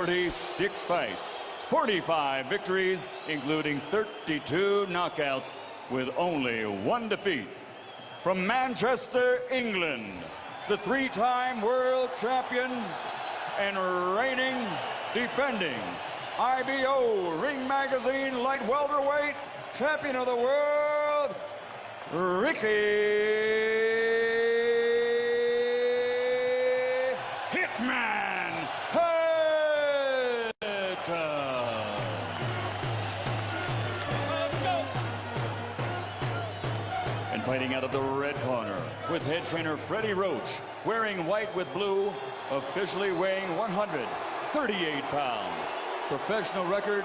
46 fights, 45 victories, including 32 knockouts, with only one defeat. From Manchester, England, the three-time world champion and reigning, defending IBO Ring Magazine light welterweight champion of the world, Ricky Hitman Hatton. Let's go. And fighting out of the red corner with head trainer Freddie Roach, wearing white with blue, officially weighing 138 pounds. Professional record,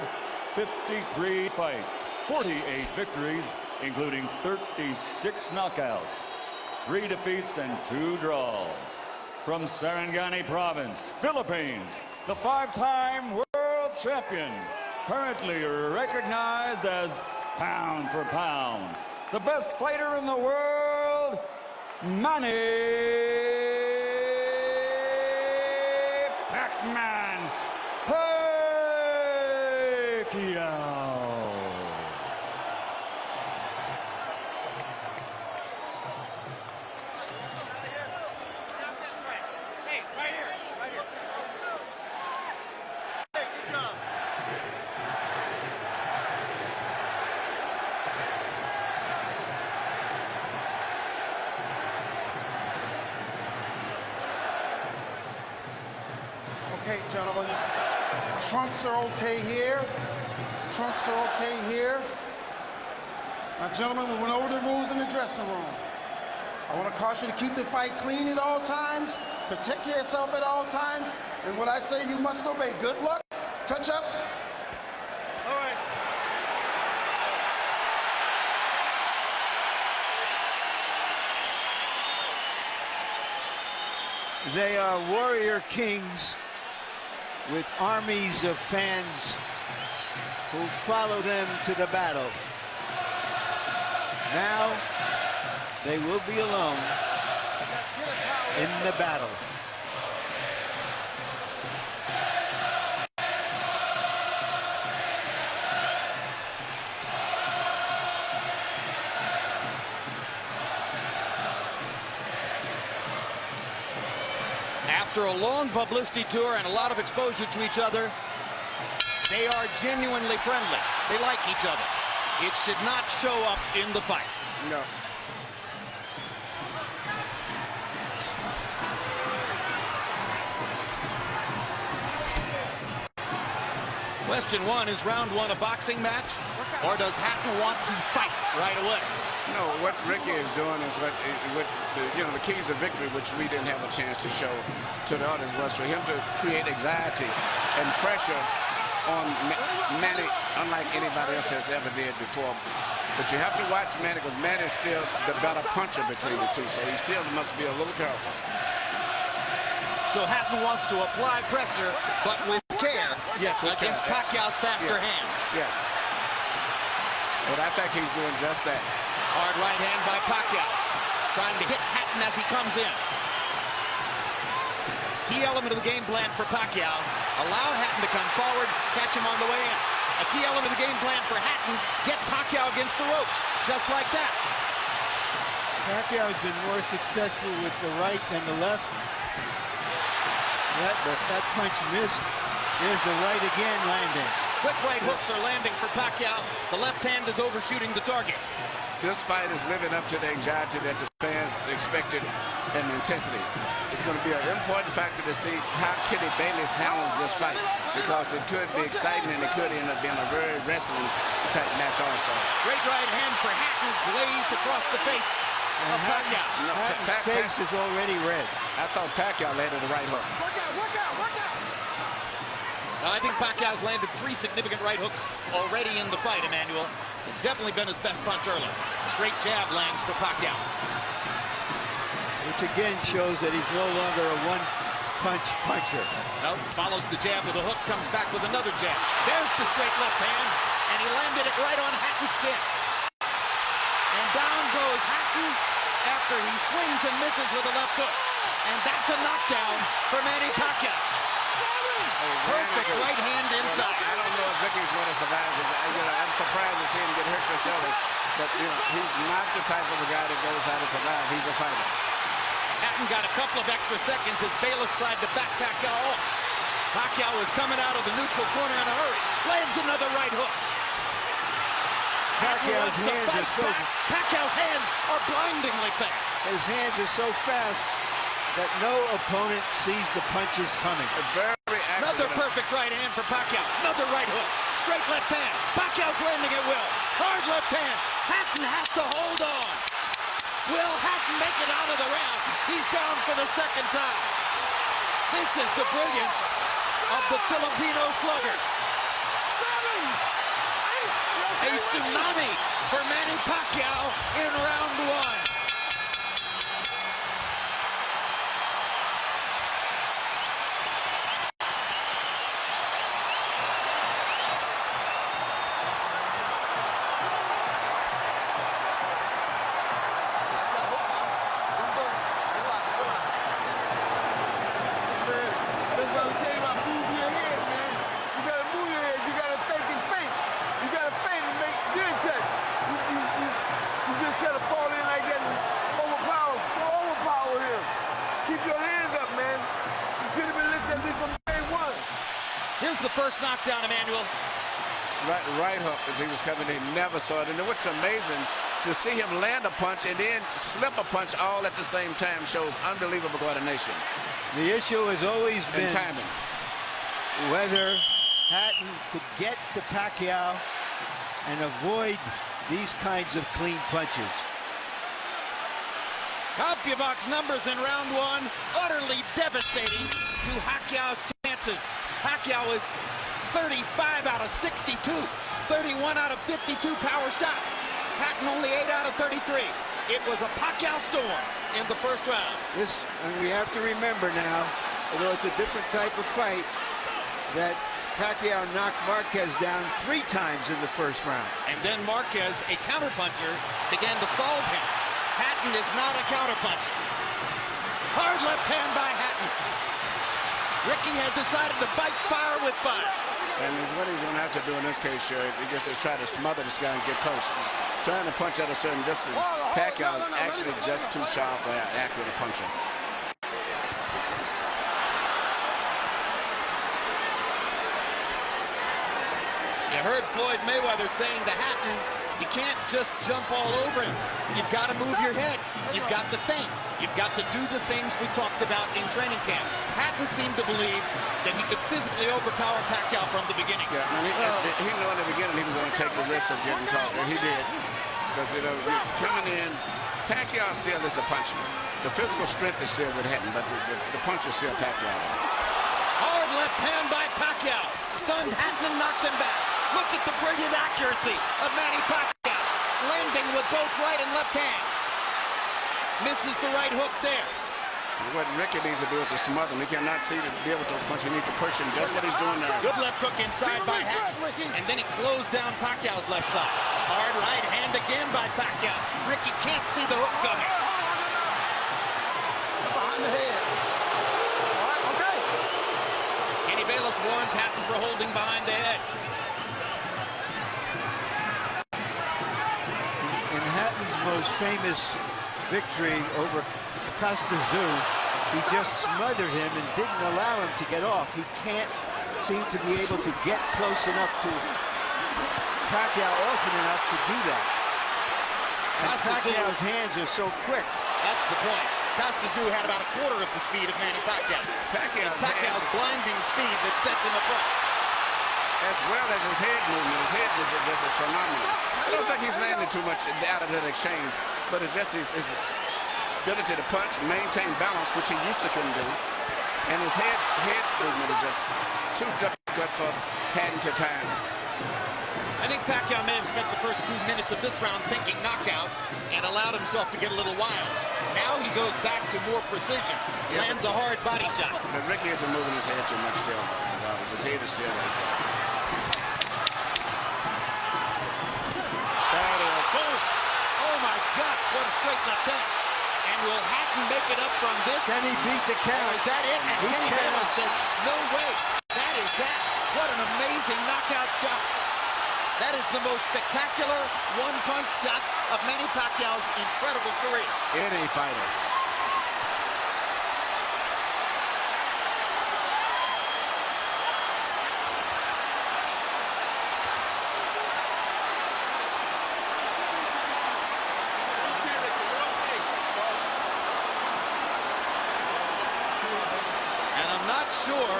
53 fights, 48 victories, including 36 knockouts, 3 defeats and 2 draws. From Sarangani Province, Philippines, the 5-time world champion, currently recognized as pound for pound, the best fighter in the world, Manny pacman Pacquiao. Okay, gentlemen, trunks are okay here. Trunks are okay here. Now, gentlemen, we went over the rules in the dressing room. I want to caution you to keep the fight clean at all times, protect yourself at all times, and what I say you must obey. Good luck. Touch up. All right. They are warrior kings with armies of fans who follow them to the battle. Now they will be alone in the battle. After a long publicity tour and a lot of exposure to each other, they are genuinely friendly. They like each other. It should not show up in the fight. No. Question 1, is round 1 a boxing match, or does Hatton want to fight right away? No, what Ricky is doing is what the keys of victory, which we didn't have a chance to show to the audience, was for him to create anxiety and pressure on Manny, unlike anybody else has ever did before. But you have to watch Manny, because Manny is still the better puncher between the two, so he still must be a little careful. So Hatton wants to apply pressure, but with care, yes, against Pacquiao's faster yes. hands. Yes. But I think he's doing just that. Hard right hand by Pacquiao, trying to hit Hatton as he comes in. Key element of the game plan for Pacquiao, allow Hatton to come forward, catch him on the way in. A key element of the game plan for Hatton, get Pacquiao against the ropes, just like that. Pacquiao has been more successful with the right than the left. That punch missed. There's the right again landing. Quick right hooks are landing for Pacquiao. The left hand is overshooting the target. This fight is living up to the anxiety that the fans expected and the intensity. It's going to be an important factor to see how Kenny Bayless handles this fight, because it could be exciting and it could end up being a very wrestling type match also. Great right hand for Hatton, glazed across the face of Pacquiao. Hatton's face is already red. I thought Pacquiao landed the right hook. Work out, work out, work out. Now, I think Pacquiao's landed 3 significant right hooks already in the fight, Emmanuel. It's definitely been his best punch early. Straight jab lands for Pacquiao. Which again shows that he's no longer a one-punch puncher. No, follows the jab with a hook, comes back with another jab. There's the straight left hand, and he landed it right on Hatton's chin. And down goes Hatton after he swings and misses with a left hook. And that's a knockdown for Manny Pacquiao. Perfect right hand inside. I don't know if Ricky's going to survive. I'm surprised to see him get hurt for shoulder. But, he's not the type of a guy that goes out to survive. He's a fighter. Hatton got a couple of extra seconds as Bayless tried to back Pacquiao off. Pacquiao is coming out of the neutral corner in a hurry. Lands another right hook. Pacquiao's hands are so... Pacquiao's hands are blindingly fast. His hands are so fast that no opponent sees the punches coming. Very accurate. Another perfect right hand for Pacquiao. Another right hook. Straight left hand. Pacquiao's landing at will. Hard left hand. Hatton has to hold on. Will Hatton make it out of the round? He's down for the second time. This is the brilliance of the Filipino slugger. A tsunami for Manny Pacquiao in round one. Here's the first knockdown, Emmanuel. Right hook as he was coming in, never saw it. And what's amazing, to see him land a punch and then slip a punch all at the same time shows unbelievable coordination. The issue has always been timing. Whether Hatton could get to Pacquiao and avoid these kinds of clean punches. Pacquiao's numbers in round one, utterly devastating to Pacquiao's chances. Pacquiao is 35 out of 62, 31 out of 52 power shots. Hatton only 8 out of 33. It was a Pacquiao storm in the first round. And we have to remember now, although it's a different type of fight, that Pacquiao knocked Marquez down 3 times in the first round. And then Marquez, a counterpuncher, began to solve him. Hatton is not a counterpuncher. Hard left hand by Hatton. Ricky has decided to fight fire with fire. And what he's going to have to do in this case, sure, he just to try to smother this guy and get close. He's trying to punch at a certain distance. Pacquiao is actually just too sharp or accurate a puncher. You heard Floyd Mayweather saying to Hatton, you can't just jump all over him. You've got to move your head. You've got to think. You've got to do the things we talked about in training camp. Hatton seemed to believe that he could physically overpower Pacquiao from the beginning. Yeah, I mean, he knew in the beginning he was going to take the risk of getting caught, and he did. Because, coming in, Pacquiao still is the puncher. The physical strength is still with Hatton, but the punch is still Pacquiao. Hard left hand by Pacquiao. Stunned Hatton and knocked him back. Look at the brilliant accuracy of Manny Pacquiao. Landing with both right and left hands. Misses the right hook there. What Ricky needs to do is to smother him. He cannot see to deal with those punches. He needs to push him. Just what he's doing there. Good left hook inside by Hatton. And then he closed down Pacquiao's left side. Hard right hand again by Pacquiao. Ricky can't see the hook coming. Behind the head. All right, okay. Kenny Bayless warns Hatton for holding behind the head. In Hatton's most famous victory over Costa Zoo, he just smothered him and didn't allow him to get off. He can't seem to be able to get close enough to Pacquiao often enough to do that. And Pacquiao's hands are so quick. That's the point. Costa Zoo had about a quarter of the speed of Manny Pacquiao. Pacquiao's blinding speed that sets him apart. As well as his head movement. His head movement just is phenomenal. I don't think he's landing too much out of that exchange, but it's just his ability to punch, maintain balance, which he used to couldn't do. And his head movement is just too difficult for Hatton to time. I think Pacquiao may have spent the first 2 minutes of this round thinking knockout and allowed himself to get a little wild. Now he goes back to more precision. Lands a hard body shot. But Ricky isn't moving his head too much still. His head is still right there. Oh my gosh, what a straight left hand. And will Hatton make it up from this? Can he beat the count? Is that it? And Kenny Bayless says, no way. That was that? What an amazing knockout shot. That is the most spectacular one-punch shot of Manny Pacquiao's incredible career. Any fighter. And I'm not sure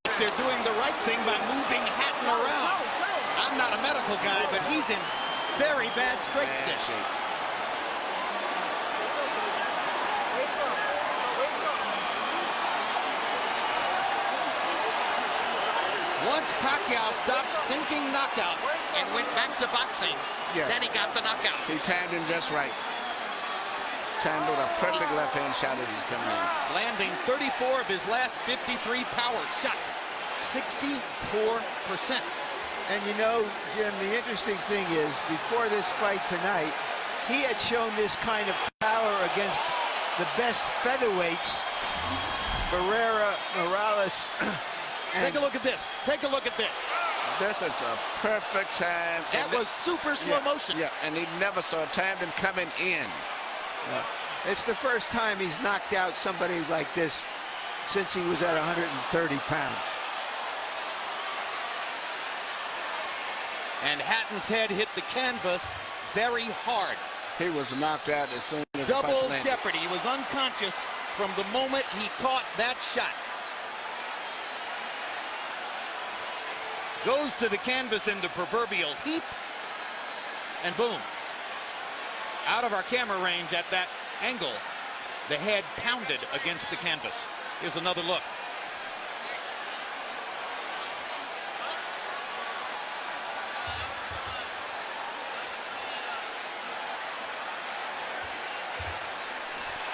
if they're doing the right thing by moving Hatton around. I'm not a medical guy, but he's in very bad straits there. Once Pacquiao stopped thinking knockout and went back to boxing, then he got the knockout. He timed him just right. Timed with a perfect left-hand shot as he's coming in. Landing 34 of his last 53 power shots. 64%. And you know, Jim, the interesting thing is, before this fight tonight, he had shown this kind of power against the best featherweights, Barrera, Morales. Take a look at this. Take a look at this. This is a perfect time. That was super slow motion. Yeah, and he never saw timed him coming in. It's the first time he's knocked out somebody like this since he was at 130 pounds. And Hatton's head hit the canvas very hard. He was knocked out as soon as Double the punch landed. jeopardy. He was unconscious from the moment he caught that shot. Goes to the canvas in the proverbial heap, and boom. Out of our camera range at that angle, the head pounded against the canvas. Here's another look.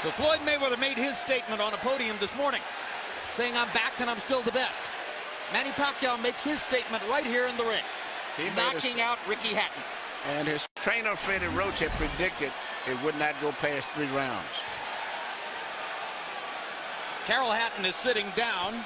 So Floyd Mayweather made his statement on a podium this morning, saying, "I'm back and I'm still the best." Manny Pacquiao makes his statement right here in the ring, knocking out Ricky Hatton. And his trainer, Freddie Roach, had predicted it would not go past 3 rounds. Carol Hatton is sitting down.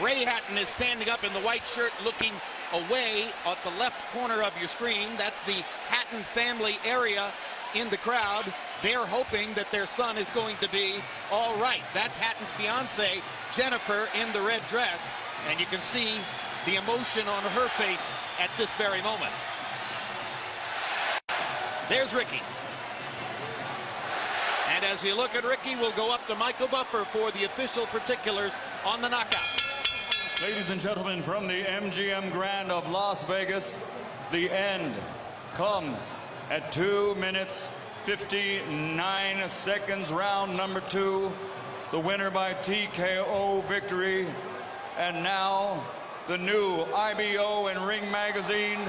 Ray Hatton is standing up in the white shirt looking away at the left corner of your screen. That's the Hatton family area in the crowd. They're hoping that their son is going to be all right. That's Hatton's fiance, Jennifer, in the red dress. And you can see the emotion on her face at this very moment. There's Ricky. And as we look at Ricky, we'll go up to Michael Buffer for the official particulars on the knockout. Ladies and gentlemen, from the MGM Grand of Las Vegas, the end comes at 2 minutes, 59 seconds, round number 2. The winner by TKO victory. And now, the new IBO and Ring Magazine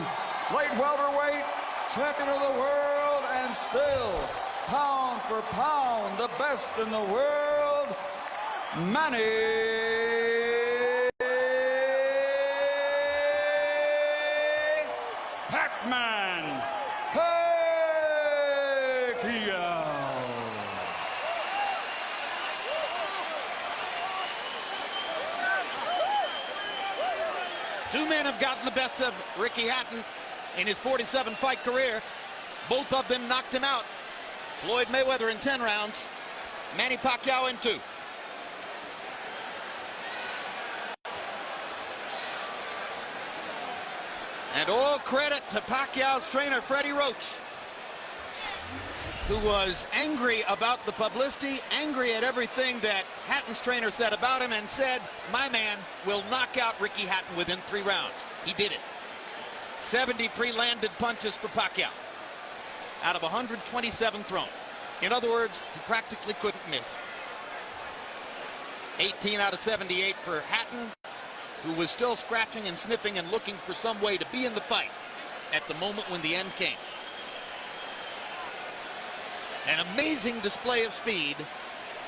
light welterweight champion of the world, and still, pound for pound, the best in the world, Manny Pacman Pacquiao. Two men have gotten the best of Ricky Hatton in his 47-fight career. Both of them knocked him out. Floyd Mayweather in 10 rounds, Manny Pacquiao in 2. And all credit to Pacquiao's trainer, Freddie Roach, who was angry about the publicity, angry at everything that Hatton's trainer said about him, and said, "My man will knock out Ricky Hatton within 3 rounds." He did it. 73 landed punches for Pacquiao out of 127 thrown. In other words, he practically couldn't miss. 18 out of 78 for Hatton, who was still scratching and sniffing and looking for some way to be in the fight at the moment when the end came. An amazing display of speed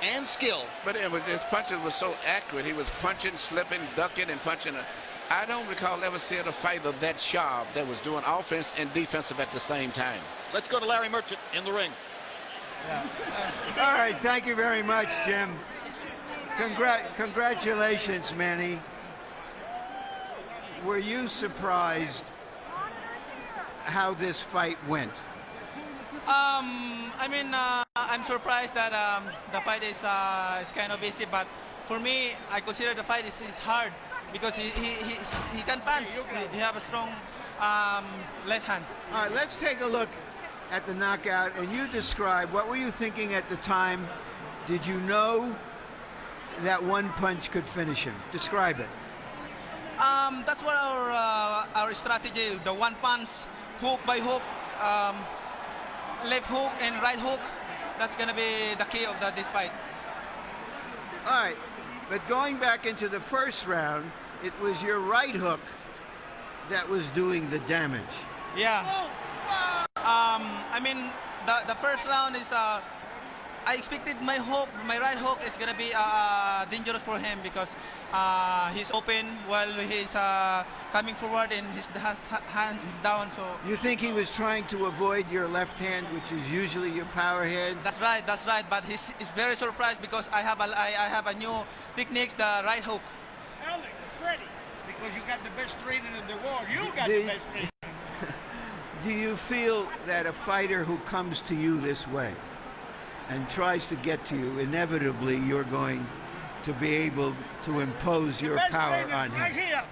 and skill. But his punches were so accurate. He was punching, slipping, ducking, and punching. I don't recall ever seeing a fighter that sharp that was doing offense and defensive at the same time. Let's go to Larry Merchant in the ring. Yeah. All right, thank you very much, Jim. Congratulations, Manny. were you surprised how this fight went? I mean, I'm surprised that the fight is kind of easy, but for me, I consider the fight is hard because he can punch. He have a strong left hand. All right, let's take a look at the knockout, and you describe, what were you thinking at the time? Did you know that one punch could finish him? Describe it. That's what our strategy, the one punch, hook by hook, left hook and right hook. That's gonna be the key of this fight. All right, but going back into the first round, it was your right hook that was doing the damage. Yeah. I mean, the first round is. I expected my right hook is gonna be dangerous for him because he's open while he's coming forward and his hands is down. So you think he was trying to avoid your left hand, which is usually your power hand? That's right. But he's very surprised because I have a new techniques, the right hook. Alex, Freddie, because you got the best training in the world. You got the best training. Do you feel that a fighter who comes to you this way and tries to get to you, inevitably you're going to be able to impose your power on him? Right here.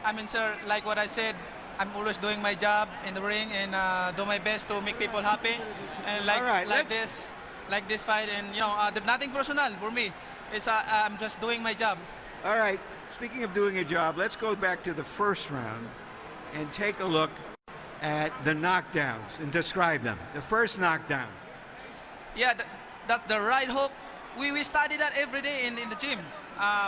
I mean, sir, like what I said, I'm always doing my job in the ring and do my best to make people happy. And All right, like this fight, and there's nothing personal for me. It's I'm just doing my job. All right, speaking of doing a job, let's go back to the first round and take a look at the knockdowns and describe them. The first knockdown. Yeah, that's the right hook. We study that every day in the gym.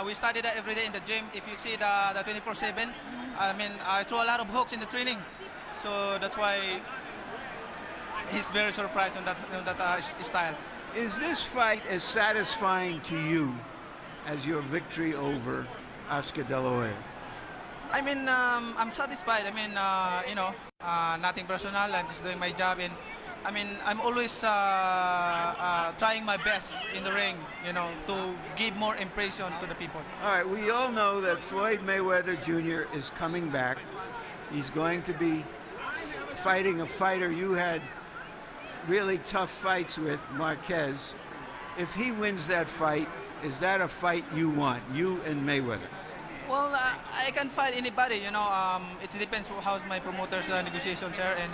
We study that every day in the gym. If you see the 24/7, I mean, I throw a lot of hooks in the training, so that's why he's very surprised on that style. Is this fight as satisfying to you as your victory over Oscar De La Hoya? I mean, I'm satisfied. I mean, nothing personal. I'm just doing my job, and I mean, I'm always trying my best in the ring, to give more impression to the people. All right, we all know that Floyd Mayweather Jr. is coming back. He's going to be fighting a fighter you had really tough fights with, Marquez. If he wins that fight, is that a fight you want, you and Mayweather? Well, I can fight anybody, it depends how's my promoter's negotiations are, and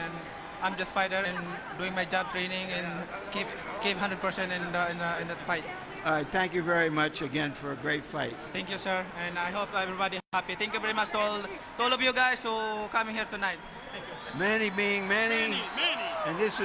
I'm just fighter and doing my job, training, and keep 100% in that fight. All right, thank you very much again for a great fight. Thank you, sir, and I hope everybody happy. Thank you very much to all of you guys who coming here tonight. Thank you. Many being many. Many. And this is